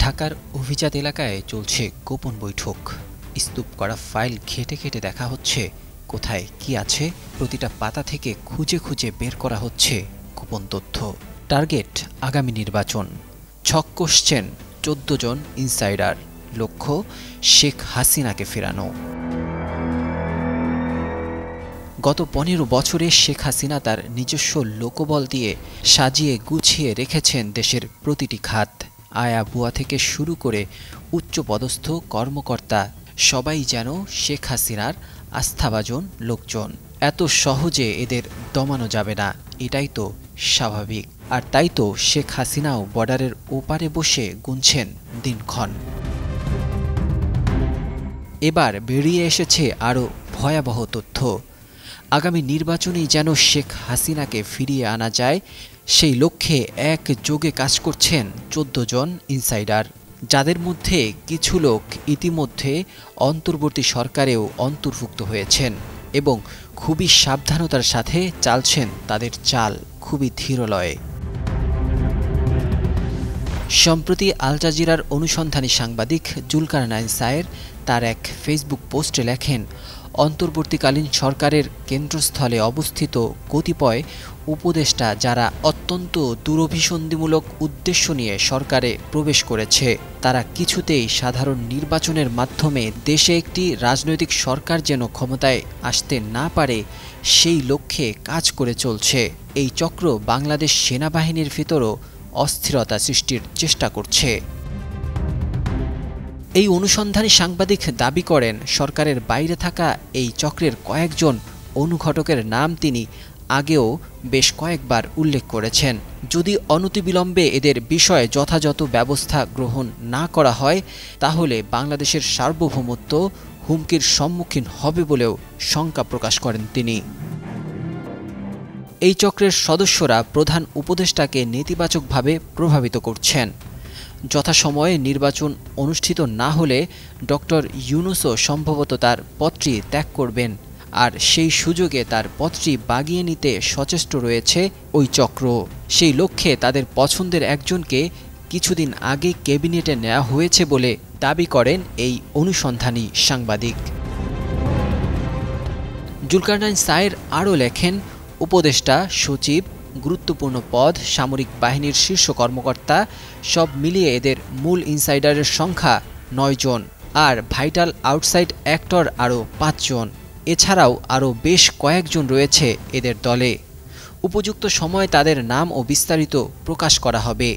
ঢাকার অভিজাত এলাকায় চলছে গোপন বৈঠক। স্তূপ করা ফাইল ঘেটে ঘেটে দেখা হচ্ছে কোথায় কি আছে। প্রতিটা পাতা থেকে খুঁজে খুঁজে বের করা হচ্ছে গোপন তথ্য। টার্গেট আগামী নির্বাচন। ছক কষছেন ১৪ জন ইনসাইডার। লক্ষ্য শেখ হাসিনাকে ফেরানো। গত ১৫ বছরে শেখ হাসিনা তার নিজস্ব লোকবল দিয়ে সাজিয়ে গুছিয়ে রেখেছেন দেশের প্রতিটি খাত। আয়া বুয়া থেকে শুরু করে উচ্চপদস্থ কর্মকর্তা সবাই যেন শেখ হাসিনার আস্থাভাজন লোকজন। এত সহজে এদের দমানো যাবে না, এটাই তো স্বাভাবিক। আর তাই তো শেখ হাসিনাও বর্ডারের ওপারে বসে গুনছেন দিনক্ষণ। এবার বেরিয়ে এসেছে আরও ভয়াবহ তথ্য। আগামী নির্বাচনেই যেন শেখ হাসিনাকে ফিরিয়ে আনা যায়, সেই লক্ষ্যে একযোগে কাজ করছেন ১৪ জন ইনসাইডার, যাদের মধ্যে কিছু লোক ইতিমধ্যে অন্তর্বর্তী সরকারেও অন্তর্ভুক্ত হয়েছেন এবং খুবই সাবধানতার সাথে চালছেন তাদের চাল, খুবই ধীরলয়ে। সম্প্রতি আল জাজিরার অনুসন্ধানী সাংবাদিক জুলকারনাইন সায়ের তার এক ফেসবুক পোস্টে লেখেন, অন্তর্বর্তীকালীন সরকারের কেন্দ্রস্থলে অবস্থিত কতিপয় উপদেষ্টা যারা অত্যন্ত দুরভিসন্ধিমূলক উদ্দেশ্য নিয়ে সরকারে প্রবেশ করেছে, তারা কিছুতেই সাধারণ নির্বাচনের মাধ্যমে দেশে একটি রাজনৈতিক সরকার যেন ক্ষমতায় আসতে না পারে সেই লক্ষ্যে কাজ করে চলছে। এই চক্র বাংলাদেশ সেনাবাহিনীর ভিতরও অস্থিরতা সৃষ্টির চেষ্টা করছে। এই অনুসন্ধানী সাংবাদিক দাবি করেন, সরকারের বাইরে থাকা এই চক্রের কয়েকজন অনুঘটকের নাম তিনি আগেও বেশ কয়েকবার উল্লেখ করেছেন। যদি অনতিবিলম্বে এদের বিষয়ে যথাযথ ব্যবস্থা গ্রহণ না করা হয় তাহলে বাংলাদেশের সার্বভৌমত্ব হুমকির সম্মুখীন হবে বলেও শঙ্কা প্রকাশ করেন তিনি। এই চক্রের সদস্যরা প্রধান উপদেষ্টাকে নেতিবাচকভাবে প্রভাবিত করছেন। যথাসময়ে নির্বাচন অনুষ্ঠিত না হলে ডক্টর ইউনূসও সম্ভবত তার পদটি ত্যাগ করবেন, আর সেই সুযোগে তার পদটি বাগিয়ে নিতে সচেষ্ট রয়েছে ওই চক্র। সেই লক্ষ্যে তাদের পছন্দের একজনকে কিছুদিন আগে ক্যাবিনেটে নেওয়া হয়েছে বলে দাবি করেন এই অনুসন্ধানী সাংবাদিক। জুলকারনাইন সায়ের আরও লেখেন, উপদেষ্টা, সচিব, গুরুত্বপূর্ণ পদ, সামরিক বাহিনীর শীর্ষ কর্মকর্তা সব মিলিয়ে এদের মূল ইনসাইডারের সংখ্যা ৯ জন, আর ভাইটাল আউটসাইড অ্যাক্টর আরও ৫ জন। এছাড়াও আরও বেশ কয়েকজন রয়েছে এদের দলে। উপযুক্ত সময় তাদের নাম ও বিস্তারিত প্রকাশ করা হবে।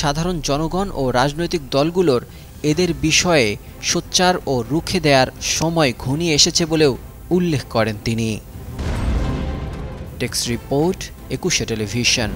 সাধারণ জনগণ ও রাজনৈতিক দলগুলোর এদের বিষয়ে সোচ্চার ও রুখে দেওয়ার সময় ঘনিয়ে এসেছে বলেও উল্লেখ করেন তিনি। Text report, ২১ television.